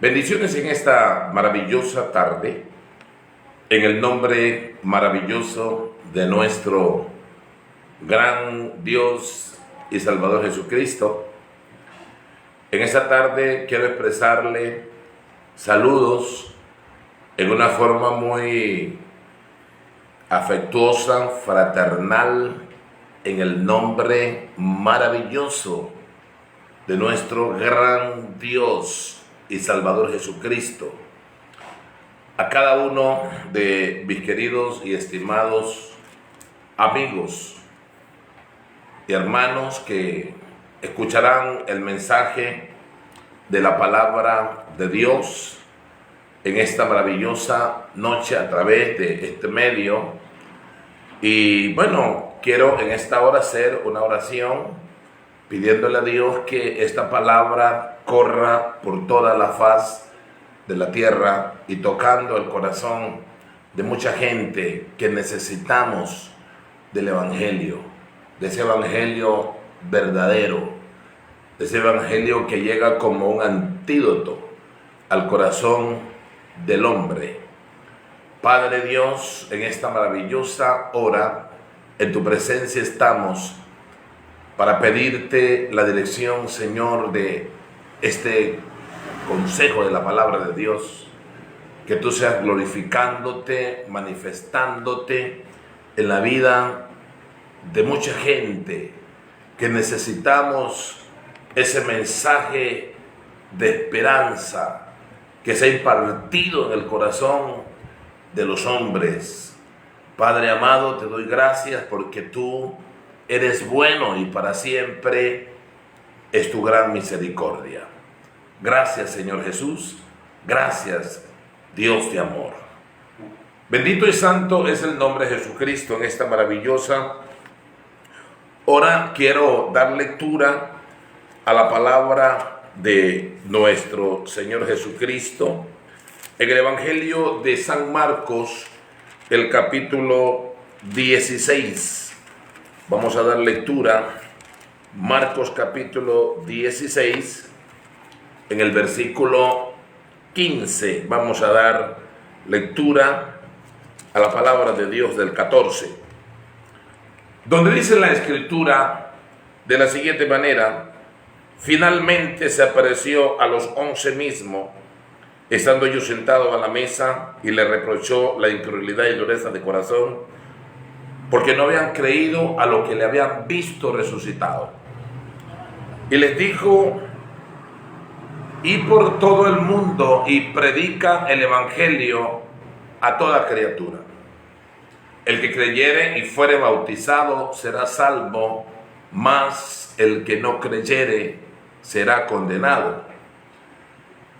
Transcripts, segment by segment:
Bendiciones en esta maravillosa tarde, en el nombre maravilloso de nuestro gran Dios y Salvador Jesucristo. En esta tarde quiero expresarle saludos en una forma muy afectuosa, fraternal, en el nombre maravilloso de nuestro gran Dios y Salvador Jesucristo. A cada uno de mis queridos y estimados amigos y hermanos que escucharán el mensaje de la palabra de Dios en esta maravillosa noche a través de este medio. Y bueno, quiero en esta hora hacer una oración pidiéndole a Dios que esta palabra corra por toda la faz de la tierra y tocando el corazón de mucha gente que necesitamos del Evangelio, de ese Evangelio verdadero, de ese Evangelio que llega como un antídoto al corazón del hombre. Padre Dios, en esta maravillosa hora, en tu presencia estamos para pedirte la dirección, Señor, de este consejo de la palabra de Dios, que tú seas glorificándote, manifestándote en la vida de mucha gente que necesitamos ese mensaje de esperanza que se ha impartido en el corazón de los hombres. Padre amado, te doy gracias porque tú eres bueno y para siempre es tu gran misericordia. Gracias, Señor Jesús. Gracias, Dios de amor. Bendito y santo es el nombre de Jesucristo en esta maravillosa hora. Quiero dar lectura a la palabra de nuestro Señor Jesucristo en el Evangelio de San Marcos, el capítulo 16. Vamos a dar lectura, Marcos capítulo 16, en el versículo 15. Vamos a dar lectura a la palabra de Dios del 14, donde dice la Escritura de la siguiente manera: finalmente se apareció a los 11 mismos, estando ellos sentados a la mesa, y le reprochó la incredulidad y dureza de corazón, porque no habían creído a lo que le habían visto resucitado. Y les dijo: id por todo el mundo y predica el evangelio a toda criatura. El que creyere y fuere bautizado será salvo, mas el que no creyere será condenado.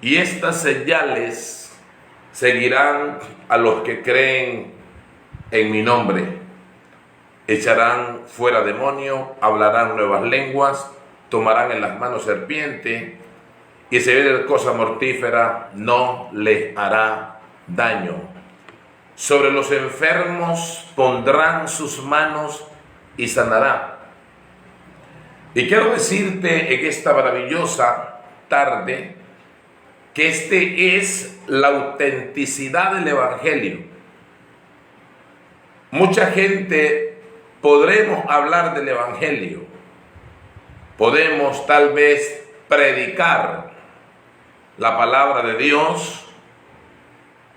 Y estas señales seguirán a los que creen en mi nombre: echarán fuera demonios, hablarán nuevas lenguas, tomarán en las manos serpiente, y si viene cosa mortífera no les hará daño. Sobre los enfermos pondrán sus manos y sanará. Y quiero decirte en esta maravillosa tarde que este es la autenticidad del Evangelio. Mucha gente podremos hablar del Evangelio, podemos tal vez predicar la palabra de Dios,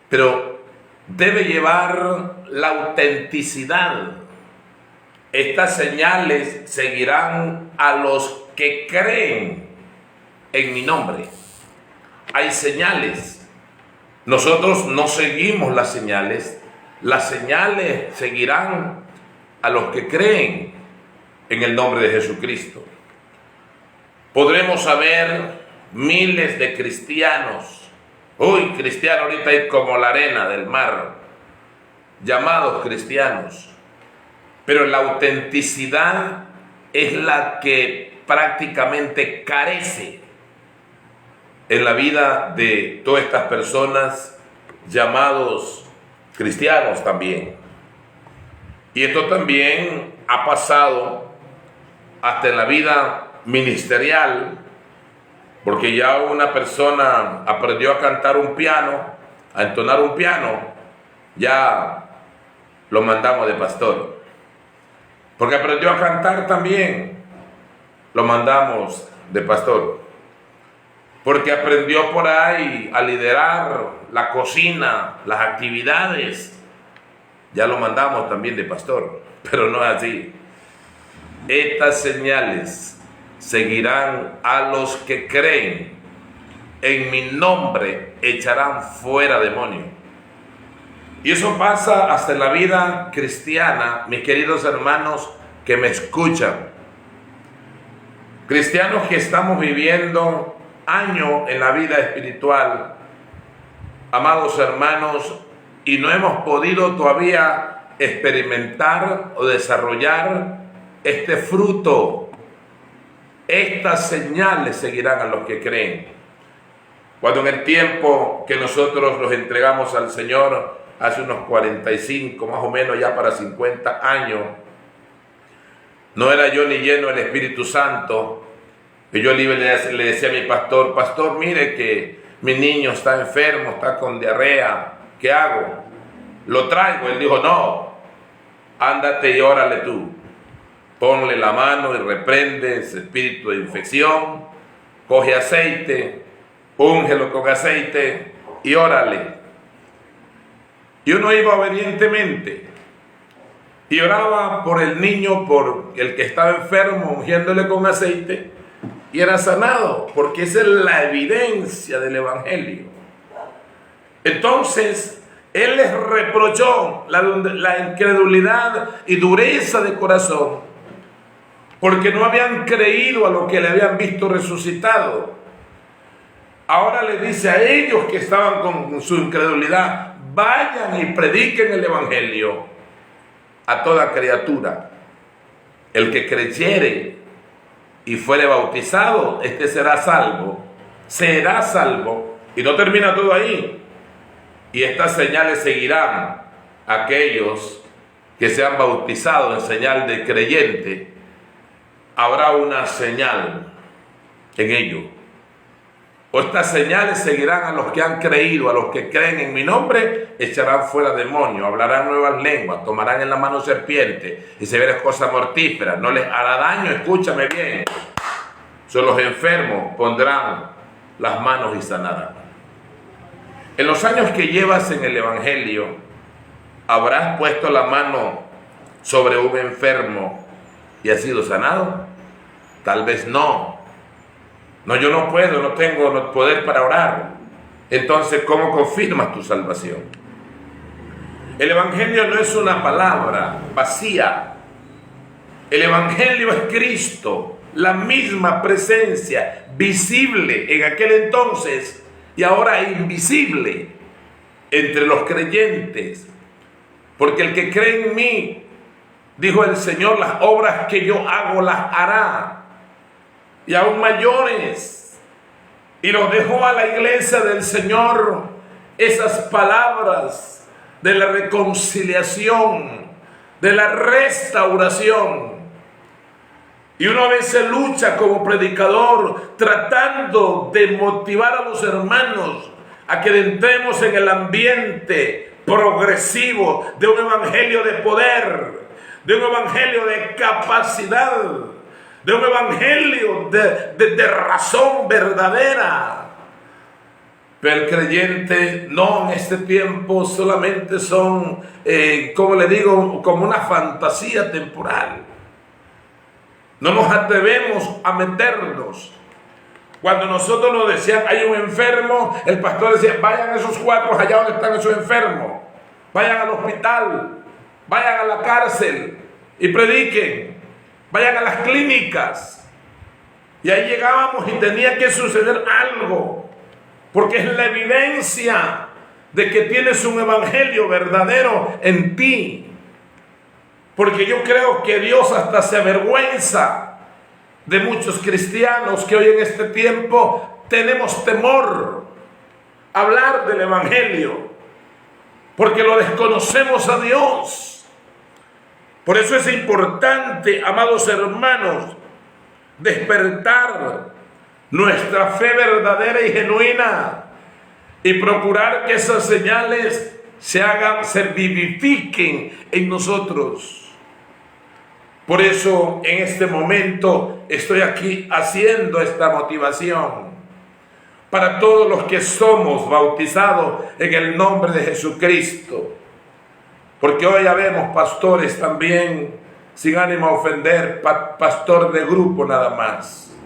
pero debe llevar la autenticidad. Estas señales seguirán a los que creen en mi nombre. Hay señales. Nosotros no seguimos las señales seguirán a los que creen en el nombre de Jesucristo. Podremos saber miles de cristianos. Cristiano ahorita hay como la arena del mar, llamados cristianos. Pero la autenticidad es la que prácticamente carece en la vida de todas estas personas llamados cristianos también. Y esto también ha pasado hasta en la vida ministerial. porque ya una persona aprendió a cantar un piano, a entonar un piano, ya lo mandamos de pastor. Porque aprendió a cantar también, lo mandamos de pastor. Porque aprendió por ahí a liderar la cocina, las actividades, ya lo mandamos también de pastor. Pero no es así. Estas señales seguirán a los que creen. En mi nombre echarán fuera demonios. Y eso pasa hasta en la vida cristiana, mis queridos hermanos que me escuchan. Cristianos que estamos viviendo años en la vida espiritual, amados hermanos, y no hemos podido todavía experimentar o desarrollar este fruto. Estas señales seguirán a los que creen. Cuando en el tiempo que nosotros los entregamos al Señor, hace unos 45, más o menos ya para 50 años, no era yo ni lleno del Espíritu Santo, que yo le decía a mi pastor, pastor, mire que mi niño está enfermo, está con diarrea, ¿qué hago? ¿Lo traigo? Él dijo, no, ándate y órale tú. Ponle la mano y reprende ese espíritu de infección, coge aceite, úngelo con aceite y órale. Y uno iba obedientemente y oraba por el niño, por el que estaba enfermo, ungiéndole con aceite, y era sanado, porque esa es la evidencia del Evangelio. Entonces, él les reprochó la incredulidad y dureza de corazón, porque no habían creído a lo que le habían visto resucitado. Ahora le dice a ellos que estaban con su incredulidad, vayan y prediquen el Evangelio a toda criatura. El que creyere y fuere bautizado, este será salvo. Será salvo. Y no termina todo ahí. Y estas señales seguirán a aquellos que sean bautizados en señal de creyente. Habrá una señal en ello. O estas señales seguirán a los que han creído, a los que creen en mi nombre, echarán fuera demonios, hablarán nuevas lenguas, tomarán en la mano serpientes y se verán cosas mortíferas, no les hará daño, escúchame bien. Son los enfermos, pondrán las manos y sanarán. En los años que llevas en el Evangelio, ¿habrás puesto la mano sobre un enfermo y ha sido sanado? Tal vez no. No, yo no puedo, no tengo poder para orar. Entonces, ¿cómo confirmas tu salvación? El Evangelio no es una palabra vacía. El Evangelio es Cristo, la misma presencia, visible en aquel entonces y ahora invisible entre los creyentes. Porque el que cree en mí, dijo el Señor, las obras que yo hago las hará, y aún mayores. Y nos dejó a la iglesia del Señor esas palabras de la reconciliación, de la restauración. Y uno a veces lucha como predicador tratando de motivar a los hermanos a que entremos en el ambiente progresivo de un evangelio de poder, de un evangelio de capacidad, de un evangelio de razón verdadera. Pero el creyente no, en este tiempo solamente son, como le digo, como una fantasía temporal. No nos atrevemos a meternos. Cuando nosotros nos decían, hay un enfermo, el pastor decía, vayan esos 4 allá donde están esos enfermos. Vayan al hospital, vayan a la cárcel y prediquen. Vayan a las clínicas. Y ahí llegábamos y tenía que suceder algo, porque es la evidencia de que tienes un evangelio verdadero en ti. Porque yo creo que Dios hasta se avergüenza de muchos cristianos que hoy en este tiempo tenemos temor a hablar del evangelio, porque lo desconocemos a Dios. Por eso es importante, amados hermanos, despertar nuestra fe verdadera y genuina, y procurar que esas señales se vivifiquen en nosotros. Por eso en este momento estoy aquí haciendo esta motivación para todos los que somos bautizados en el nombre de Jesucristo. Porque hoy ya vemos pastores también, sin ánimo a ofender, pastor de grupo nada más,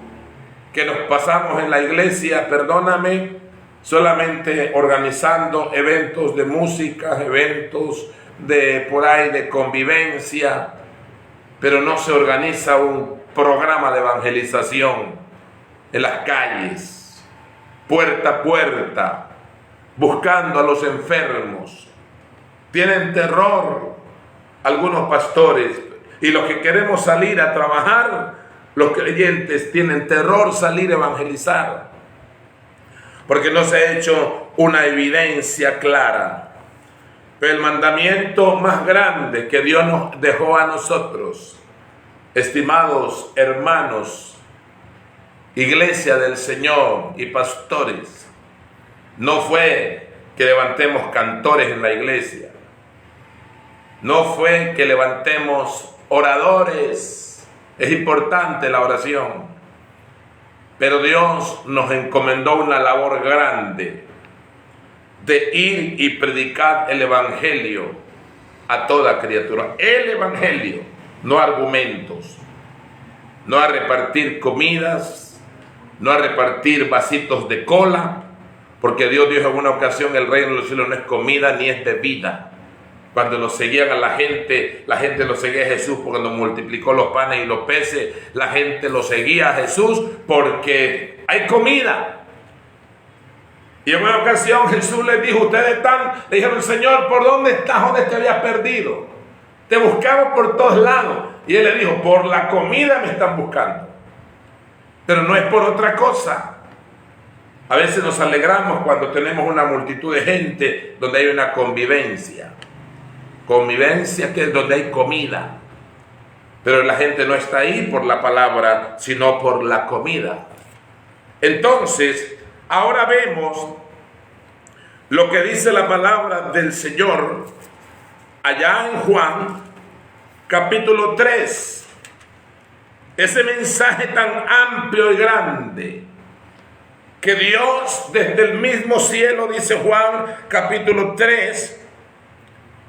que nos pasamos en la iglesia, perdóname, solamente organizando eventos de música, eventos de por ahí de convivencia, pero no se organiza un programa de evangelización en las calles, puerta a puerta, buscando a los enfermos. Tienen terror algunos pastores, y los que queremos salir a trabajar, los creyentes, tienen terror salir a evangelizar, porque no se ha hecho una evidencia clara. Pero el mandamiento más grande que Dios nos dejó a nosotros, estimados hermanos, iglesia del Señor y pastores, no fue que levantemos cantores en la iglesia, no fue que levantemos oradores. Es importante la oración, pero Dios nos encomendó una labor grande de ir y predicar el evangelio a toda criatura. El evangelio, no argumentos, no a repartir comidas, no a repartir vasitos de cola, porque Dios dijo en una ocasión: el reino de los cielos no es comida ni es bebida. Cuando lo seguían a la gente lo seguía a Jesús, porque cuando multiplicó los panes y los peces, la gente lo seguía a Jesús porque hay comida. Y en una ocasión Jesús les dijo: le dijeron: Señor, ¿por dónde estás? ¿Dónde te habías perdido? Te buscamos por todos lados. Y Él le dijo: por la comida me están buscando, pero no es por otra cosa. A veces nos alegramos cuando tenemos una multitud de gente donde hay una convivencia. Convivencia que es donde hay comida, pero la gente no está ahí por la palabra, sino por la comida. Entonces, ahora vemos lo que dice la palabra del Señor allá en Juan, capítulo 3. Ese mensaje tan amplio y grande que Dios desde el mismo cielo, dice Juan, capítulo 3,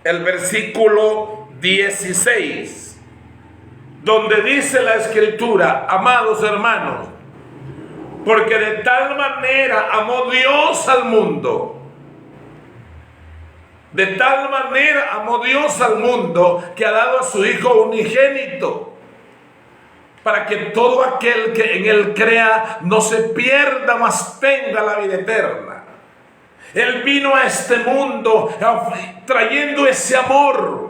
el versículo 16, donde dice la Escritura: amados hermanos, porque de tal manera amó Dios al mundo, de tal manera amó Dios al mundo, que ha dado a su Hijo unigénito, para que todo aquel que en Él crea no se pierda, mas tenga la vida eterna. Él vino a este mundo trayendo ese amor.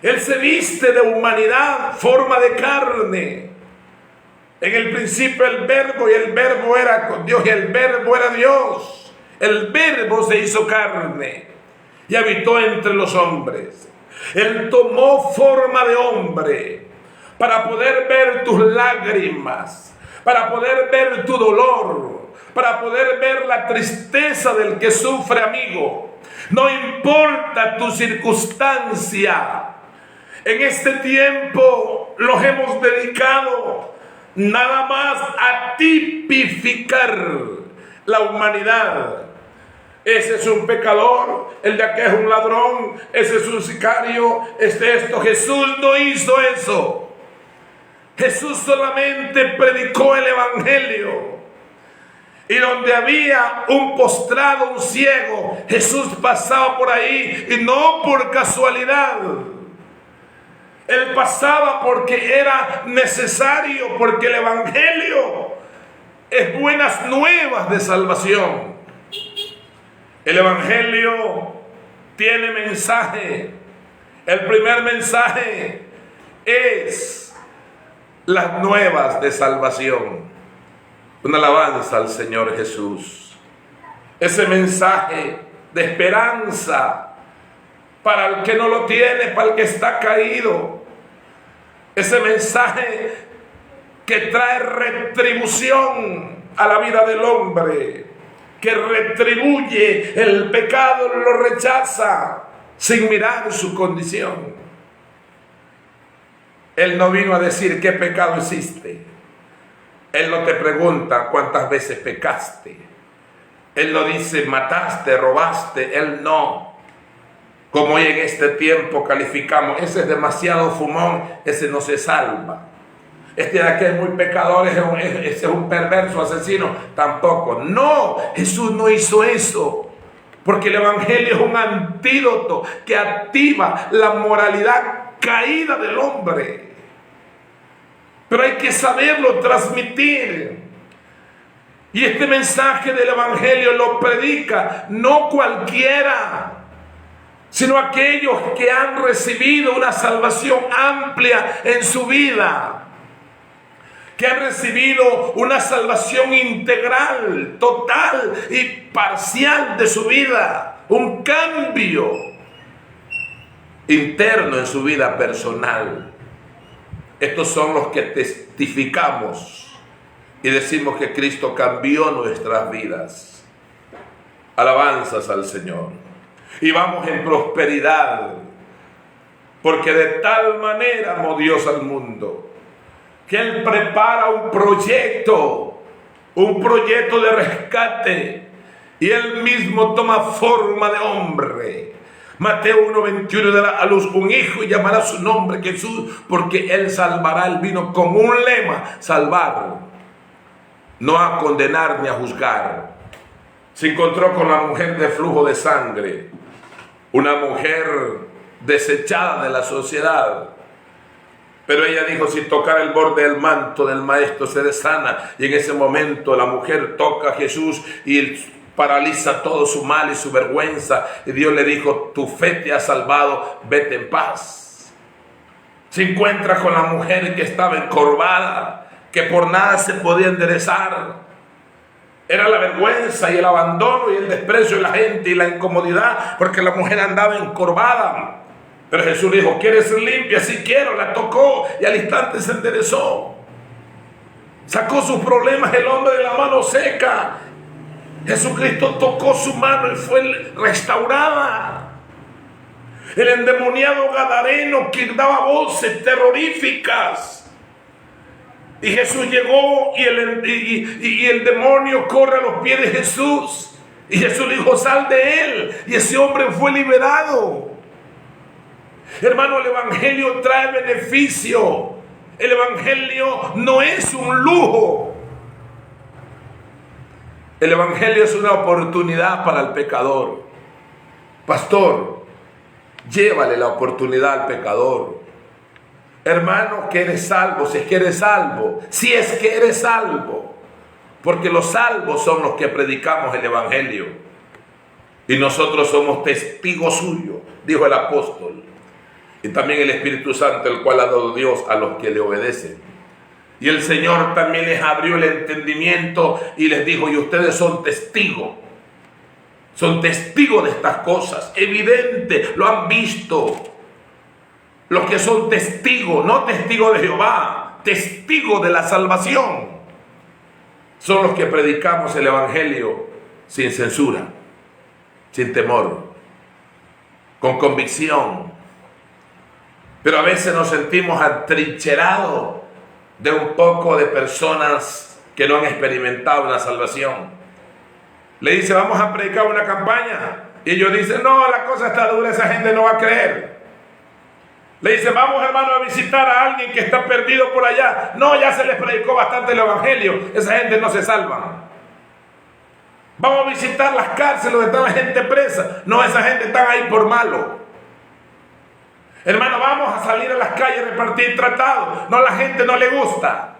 Él se viste de humanidad, forma de carne. En el principio el Verbo, y el Verbo era con Dios, y el Verbo era Dios. El Verbo se hizo carne y habitó entre los hombres. Él tomó forma de hombre para poder ver tus lágrimas, para poder ver tu dolor, para poder ver la tristeza del que sufre, amigo. No importa tu circunstancia, en este tiempo los hemos dedicado nada más a tipificar la humanidad. Ese es un pecador, el de aquí es un ladrón, ese es un sicario, esto. Jesús no hizo eso. Jesús solamente predicó el evangelio. Y donde había un postrado, un ciego, Jesús pasaba por ahí, y no por casualidad. Él pasaba porque era necesario, porque el evangelio es buenas nuevas de salvación. El evangelio tiene mensaje. El primer mensaje es las nuevas de salvación. Una alabanza al Señor Jesús. Ese mensaje de esperanza para el que no lo tiene, para el que está caído. Ese mensaje que trae retribución a la vida del hombre, que retribuye el pecado, lo rechaza sin mirar su condición. Él no vino a decir qué pecado existe. Él no te pregunta cuántas veces pecaste. Él no dice mataste, robaste. Él no. Como hoy en este tiempo calificamos, ese es demasiado fumón, ese no se salva. Este de aquí es muy pecador, ese es un perverso asesino. Tampoco. No, Jesús no hizo eso. Porque el Evangelio es un antídoto que activa la moralidad caída del hombre. Pero hay que saberlo transmitir. Y este mensaje del Evangelio lo predica no cualquiera, sino aquellos que han recibido una salvación amplia en su vida, que han recibido una salvación integral, total y parcial de su vida, un cambio interno en su vida personal. Estos son los que testificamos y decimos que Cristo cambió nuestras vidas. Alabanzas al Señor. Y vamos en prosperidad, porque de tal manera amó Dios al mundo, que Él prepara un proyecto de rescate, y Él mismo toma forma de hombre. Mateo 1:21 dará a luz un hijo y llamará su nombre Jesús, porque Él salvará. Él vino con un lema: salvar, no a condenar ni a juzgar. Se encontró con la mujer de flujo de sangre, una mujer desechada de la sociedad. Pero ella dijo: si tocar el borde del manto del maestro seré sana. Y en ese momento la mujer toca a Jesús y paraliza todo su mal y su vergüenza. Y Dios le dijo: tu fe te ha salvado, vete en paz. Se encuentra con la mujer que estaba encorvada, que por nada se podía enderezar. Era la vergüenza y el abandono y el desprecio de la gente y la incomodidad, porque la mujer andaba encorvada. Pero Jesús dijo: ¿quieres ser limpia? Sí quiero. La tocó y al instante se enderezó. Sacó sus problemas el hombre de la mano seca. Jesucristo tocó su mano y fue restaurada. El endemoniado gadareno que daba voces terroríficas, y Jesús llegó y el demonio corre a los pies de Jesús, y Jesús le dijo: sal de él, y ese hombre fue liberado. Hermano, el Evangelio trae beneficio. El Evangelio no es un lujo. El Evangelio es una oportunidad para el pecador. Pastor, llévale la oportunidad al pecador. Hermano, que eres salvo, si es que eres salvo. Si es que eres salvo. Porque los salvos son los que predicamos el Evangelio. Y nosotros somos testigos suyos, dijo el apóstol. Y también el Espíritu Santo, el cual ha dado Dios a los que le obedecen. Y el Señor también les abrió el entendimiento y les dijo: y ustedes son testigos. Son testigos de estas cosas. Evidente, lo han visto. Los que son testigos, no testigos de Jehová, testigos de la salvación, son los que predicamos el Evangelio sin censura, sin temor, con convicción. Pero a veces nos sentimos atrincherados de un poco de personas que no han experimentado la salvación. Le dice: vamos a predicar una campaña. Y ellos dicen: no, la cosa está dura, esa gente no va a creer. Le dice: vamos, hermano, a visitar a alguien que está perdido por allá. No, ya se les predicó bastante el Evangelio, esa gente no se salva. Vamos a visitar las cárceles donde está la gente presa. No, esa gente está ahí por malo. Hermano, vamos a salir a las calles a repartir tratados. No, la gente no le gusta.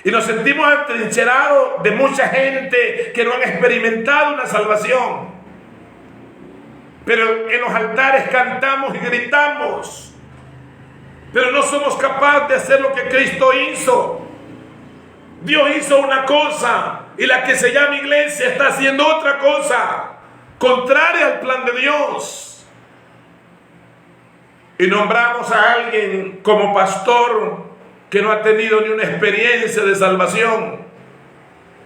Y nos sentimos atrincherados de mucha gente que no han experimentado una salvación. Pero en los altares cantamos y gritamos. Pero no somos capaces de hacer lo que Cristo hizo. Dios hizo una cosa y la que se llama iglesia está haciendo otra cosa, contraria al plan de Dios. Y nombramos a alguien como pastor que no ha tenido ni una experiencia de salvación.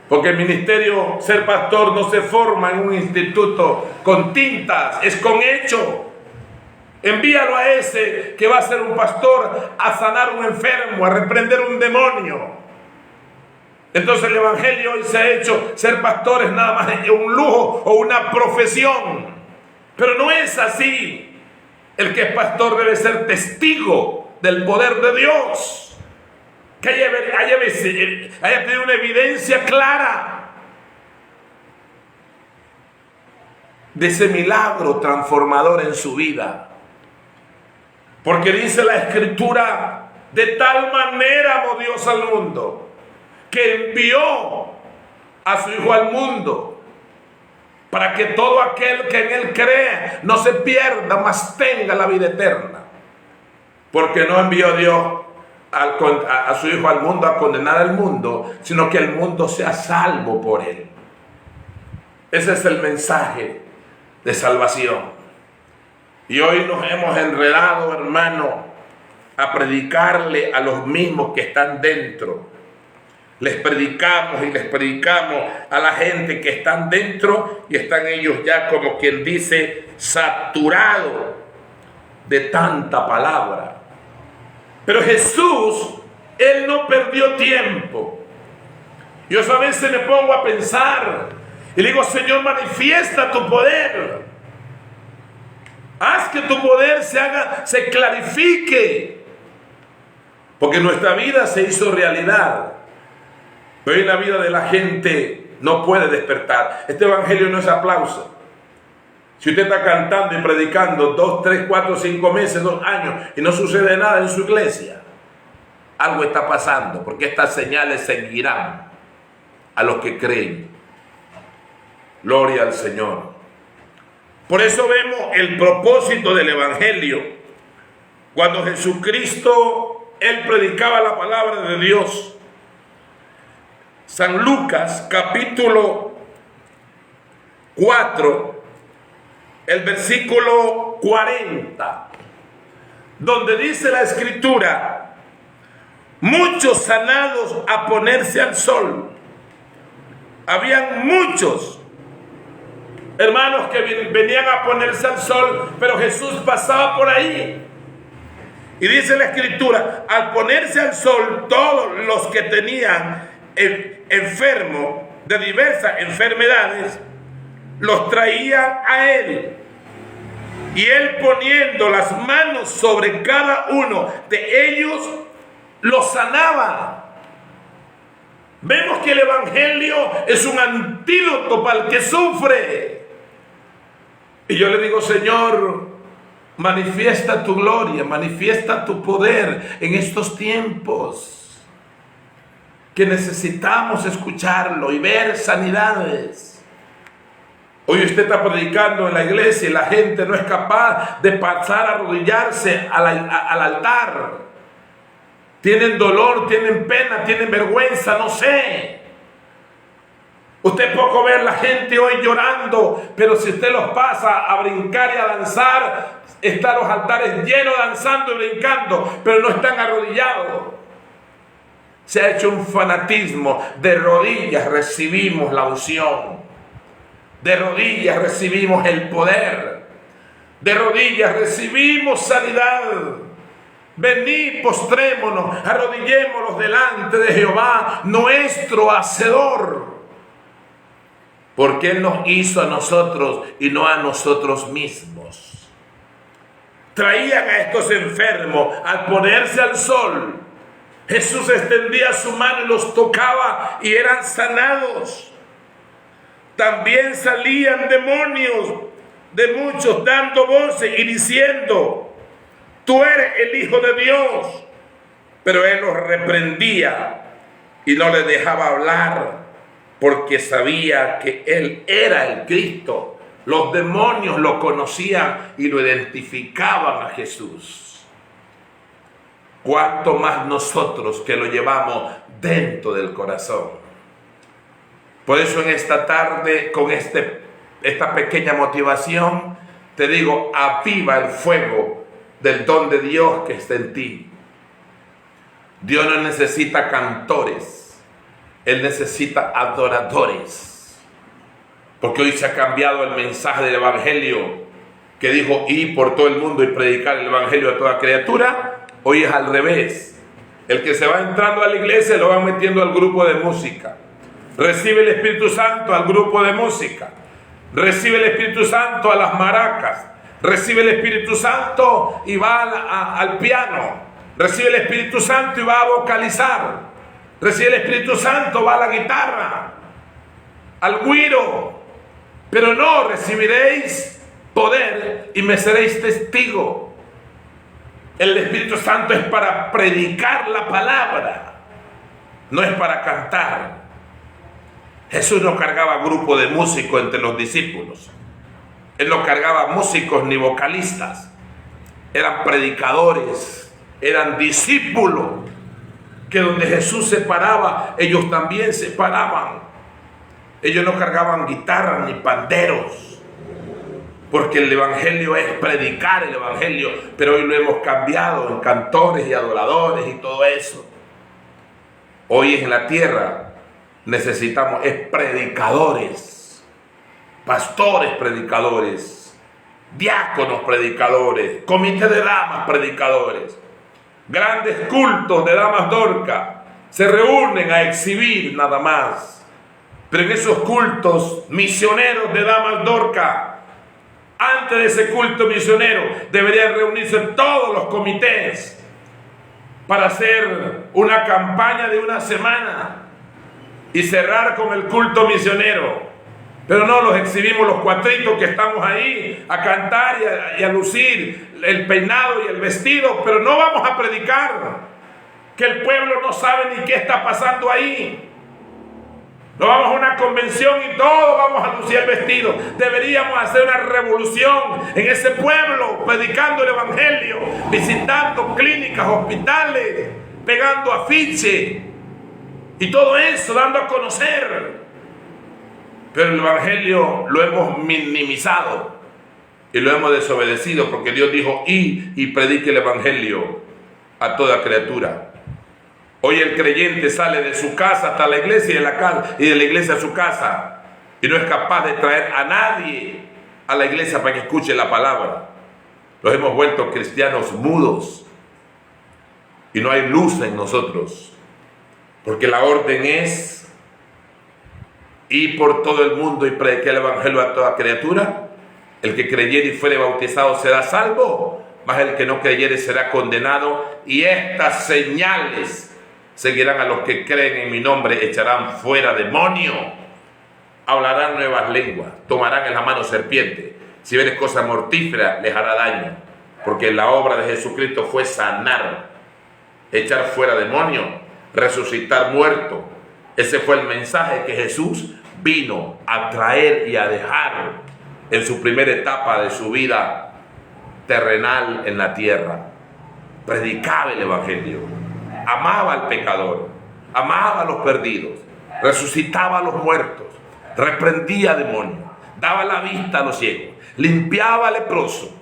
Porque el ministerio, ser pastor, no se forma en un instituto con tintas, es con hecho. Envíalo a ese que va a ser un pastor a sanar un enfermo, a reprender un demonio. Entonces el evangelio hoy se ha hecho ser pastor es nada más un lujo o una profesión. Pero no es así. El que es pastor debe ser testigo del poder de Dios. Que haya tenido una evidencia clara de ese milagro transformador en su vida. Porque dice la Escritura, de tal manera amó Dios al mundo, que envió a su Hijo al mundo, para que todo aquel que en Él cree no se pierda, mas tenga la vida eterna. Porque no envió Dios a su Hijo al mundo a condenar al mundo, sino que el mundo sea salvo por Él. Ese es el mensaje de salvación. Y hoy nos hemos enredado, hermano, a predicarle a los mismos que están dentro. Les predicamos a la gente que están dentro y están ellos ya, como quien dice, saturados de tanta palabra. Pero Jesús, Él no perdió tiempo. Yo a veces me pongo a pensar y le digo, Señor, manifiesta tu poder. Haz que tu poder se clarifique. Porque nuestra vida se hizo realidad. Pero hoy la vida de la gente no puede despertar. Este evangelio no es aplauso. Si usted está cantando y predicando 2, 3, 4, 5 meses, 2 años y no sucede nada en su iglesia, algo está pasando, porque estas señales seguirán a los que creen. Gloria al Señor. Por eso vemos el propósito del evangelio. Cuando Jesucristo, Él predicaba la palabra de Dios. San Lucas, capítulo 4, el versículo 40, donde dice la Escritura, muchos sanados a ponerse al sol. Habían muchos hermanos que venían a ponerse al sol, pero Jesús pasaba por ahí. Y dice la Escritura, al ponerse al sol, todos los que tenían enfermos de diversas enfermedades, los traían a Él. Y Él, poniendo las manos sobre cada uno de ellos, los sanaba. Vemos que el evangelio es un antídoto para el que sufre. Y yo le digo, Señor, manifiesta tu gloria, manifiesta tu poder en estos tiempos, que necesitamos escucharlo y ver sanidades. Hoy usted está predicando en la iglesia y la gente no es capaz de pasar a arrodillarse al altar. Tienen dolor, tienen pena, tienen vergüenza, no sé. Usted poco ve a la gente hoy llorando, pero si usted los pasa a brincar y a danzar, están los altares llenos danzando y brincando, pero no están arrodillados. Se ha hecho un fanatismo. De rodillas recibimos la unción. De rodillas recibimos el poder. De rodillas recibimos sanidad. Venid, postrémonos, arrodillémonos delante de Jehová, nuestro Hacedor. Porque Él nos hizo a nosotros y no a nosotros mismos. Traían a estos enfermos al ponerse al sol. Jesús extendía su mano y los tocaba y eran sanados. También salían demonios de muchos dando voces y diciendo, tú eres el Hijo de Dios. Pero Él los reprendía y no les dejaba hablar, porque sabía que Él era el Cristo. Los demonios lo conocían y lo identificaban a Jesús. Cuánto más nosotros que lo llevamos dentro del corazón. Por eso en esta tarde, con esta pequeña motivación, te digo, aviva el fuego del don de Dios que está en ti. Dios no necesita cantores, Él necesita adoradores. Porque hoy se ha cambiado el mensaje del Evangelio, que dijo ir por todo el mundo y predicar el Evangelio a toda criatura. Hoy es al revés. El que se va entrando a la iglesia lo van metiendo al grupo de música. Recibe el Espíritu Santo al grupo de música. Recibe el Espíritu Santo a las maracas. Recibe el Espíritu Santo y va al piano. Recibe el Espíritu Santo y va a vocalizar. Recibe el Espíritu Santo, va a la guitarra, al güiro. Pero no recibiréis poder y me seréis testigo. El Espíritu Santo es para predicar la palabra, no es para cantar. Jesús no cargaba grupo de músicos entre los discípulos. Él no cargaba músicos ni vocalistas. Eran predicadores, eran discípulos, que donde Jesús se paraba, ellos también se paraban. Ellos no cargaban guitarras ni panderos, porque el Evangelio es predicar el Evangelio, pero hoy lo hemos cambiado en cantores y adoradores y todo eso. Hoy en la tierra necesitamos predicadores, pastores predicadores, diáconos predicadores, comité de damas predicadores, grandes cultos de damas Dorca se reúnen a exhibir nada más. Pero en esos cultos misioneros de damas Dorca, antes de ese culto misionero, deberían reunirse todos los comités para hacer una campaña de una semana y cerrar con el culto misionero. Pero no, los exhibimos los cuatritos que estamos ahí a cantar y a lucir el peinado y el vestido, pero no vamos a predicar, que el pueblo no sabe ni qué está pasando ahí. No vamos a una convención y todos vamos a lucir el vestido. Deberíamos hacer una revolución en ese pueblo, predicando el Evangelio, visitando clínicas, hospitales, pegando afiches y todo eso, dando a conocer. Pero el Evangelio lo hemos minimizado y lo hemos desobedecido, porque Dios dijo: id y predique el Evangelio a toda criatura. Hoy el creyente sale de su casa hasta la iglesia y de la iglesia a su casa, y no es capaz de traer a nadie a la iglesia para que escuche la palabra. Los hemos vuelto cristianos mudos y no hay luz en nosotros, porque la orden es ir por todo el mundo y predicar el Evangelio a toda criatura. El que creyere y fuere bautizado será salvo, mas el que no creyere será condenado. Y estas señales seguirán a los que creen en mi nombre: echarán fuera demonios, hablarán nuevas lenguas, tomarán en la mano serpiente, si vieres cosa mortífera les hará daño. Porque la obra de Jesucristo fue sanar, echar fuera demonios, resucitar muertos. Ese fue el mensaje que Jesús vino a traer y a dejar en su primera etapa de su vida terrenal en la tierra. Predicaba el Evangelio, amaba al pecador, amaba a los perdidos, resucitaba a los muertos, reprendía demonios, daba la vista a los ciegos, limpiaba al leproso.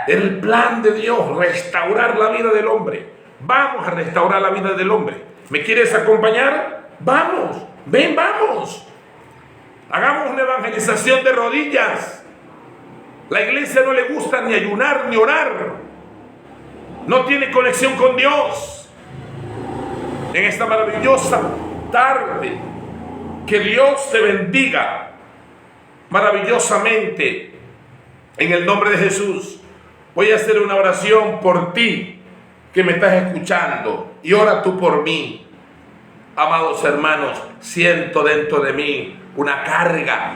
El plan de Dios, restaurar la vida del hombre. Vamos a restaurar la vida del hombre. ¿Me quieres acompañar? Vamos, ven, vamos. Hagamos una evangelización de rodillas. La iglesia no le gusta ni ayunar ni orar. No tiene conexión con Dios. En esta maravillosa tarde, que Dios te bendiga maravillosamente en el nombre de Jesús. Voy a hacer una oración por ti que me estás escuchando, y ora tú por mí. Amados hermanos, siento dentro de mí una carga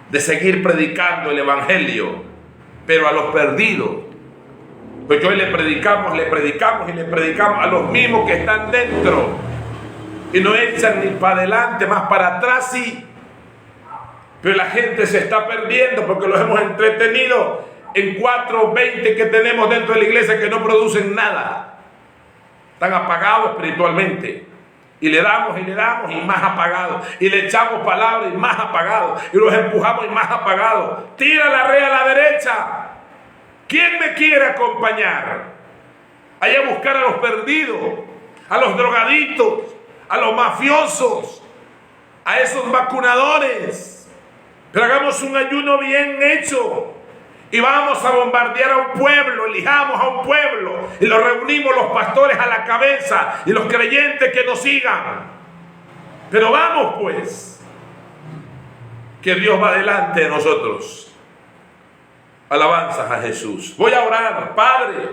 de seguir predicando el Evangelio, pero a los perdidos. Porque hoy le predicamos a los mismos que están dentro y no echan ni para adelante, más para atrás sí. Pero la gente se está perdiendo porque los hemos entretenido en 4 o 20 que tenemos dentro de la iglesia que no producen nada. Están apagados espiritualmente. Y le damos y más apagados. Y le echamos palabras y más apagados. Y los empujamos y más apagados. Tira la red a la derecha. ¿Quién me quiere acompañar? Vaya a buscar a los perdidos, a los drogadictos, a los mafiosos, a esos vacunadores. Pero hagamos un ayuno bien hecho y vamos a bombardear a un pueblo, elijamos a un pueblo y lo reunimos los pastores a la cabeza y los creyentes que nos sigan. Pero vamos pues, que Dios va delante de nosotros. Alabanzas a Jesús. Voy a orar. Padre,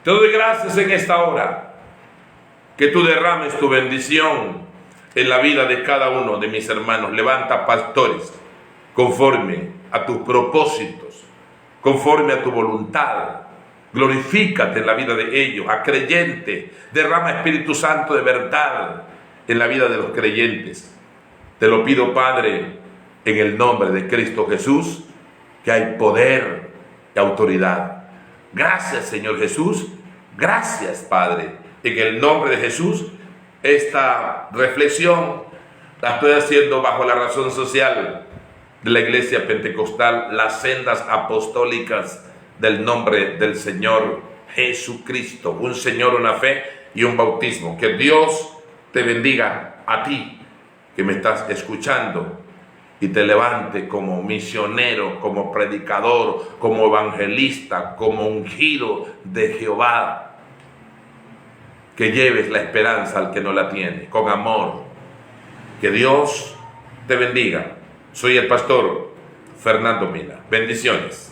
te doy gracias en esta hora, que tú derrames tu bendición en la vida de cada uno de mis hermanos. Levanta pastores conforme a tus propósitos, conforme a tu voluntad. Glorifícate en la vida de ellos, a creyentes. Derrama Espíritu Santo de verdad en la vida de los creyentes. Te lo pido, Padre, en el nombre de Cristo Jesús, que hay poder y autoridad. Gracias, Señor Jesús. Gracias, Padre. En el nombre de Jesús, esta reflexión la estoy haciendo bajo la razón social de la Iglesia Pentecostal, las sendas apostólicas del nombre del Señor Jesucristo. Un Señor, una fe y un bautismo. Que Dios te bendiga a ti que me estás escuchando y te levante como misionero, como predicador, como evangelista, como ungido de Jehová. Que lleves la esperanza al que no la tiene, con amor. Que Dios te bendiga. Soy el pastor Fernando Mina. Bendiciones.